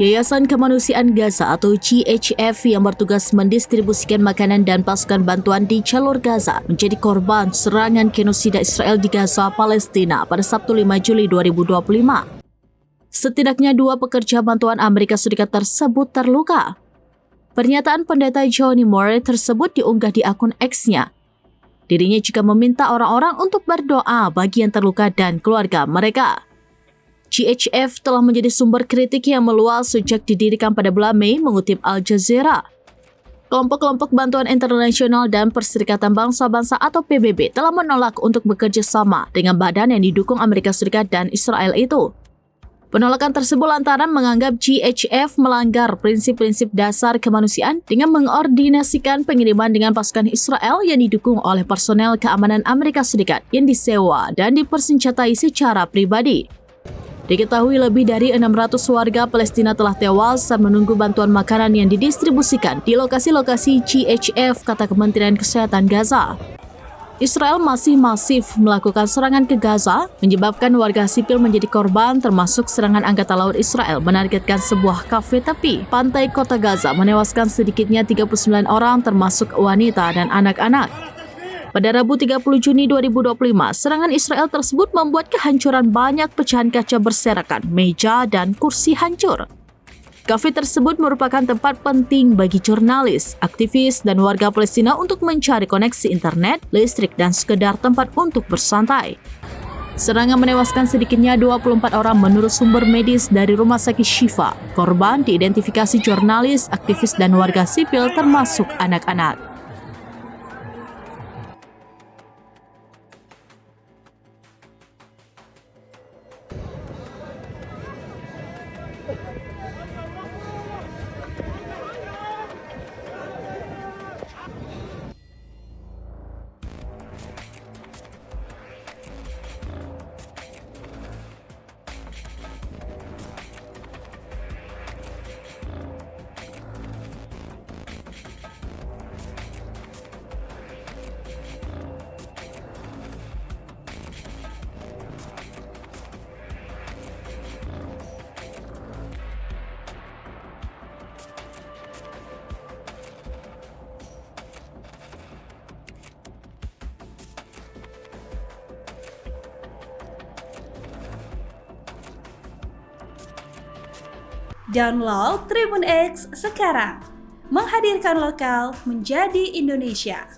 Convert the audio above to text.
Yayasan Kemanusiaan Gaza atau GHF yang bertugas mendistribusikan makanan dan pasukan bantuan di jalur Gaza menjadi korban serangan genosida Israel di Gaza, Palestina pada Sabtu 5 Juli 2025. Setidaknya 2 pekerja bantuan Amerika Serikat tersebut terluka. Pernyataan pendeta Johnny Moore tersebut diunggah di akun X-nya. Dirinya juga meminta orang-orang untuk berdoa bagi yang terluka dan keluarga mereka. GHF telah menjadi sumber kritik yang meluas sejak didirikan pada bulan Mei, mengutip Al Jazeera. Kelompok-kelompok bantuan internasional dan Perserikatan Bangsa-Bangsa atau PBB telah menolak untuk bekerja sama dengan badan yang didukung Amerika Serikat dan Israel itu. Penolakan tersebut lantaran menganggap GHF melanggar prinsip-prinsip dasar kemanusiaan dengan mengordinasikan pengiriman dengan pasukan Israel yang didukung oleh personel keamanan Amerika Serikat yang disewa dan dipersenjatai secara pribadi. Diketahui lebih dari 600 warga Palestina telah tewas saat menunggu bantuan makanan yang didistribusikan di lokasi-lokasi GHF, kata Kementerian Kesehatan Gaza. Israel masih masif melakukan serangan ke Gaza, menyebabkan warga sipil menjadi korban, termasuk serangan Angkatan Laut Israel menargetkan sebuah kafe tepi pantai kota Gaza, menewaskan sedikitnya 39 orang termasuk wanita dan anak-anak. Pada Rabu 30 Juni 2025, serangan Israel tersebut membuat kehancuran banyak pecahan kaca berserakan, meja, dan kursi hancur. Kafe tersebut merupakan tempat penting bagi jurnalis, aktivis, dan warga Palestina untuk mencari koneksi internet, listrik, dan sekedar tempat untuk bersantai. Serangan menewaskan sedikitnya 24 orang menurut sumber medis dari Rumah Sakit Shifa. Korban diidentifikasi jurnalis, aktivis, dan warga sipil termasuk anak-anak. Download Tribun X sekarang, menghadirkan lokal menjadi Indonesia.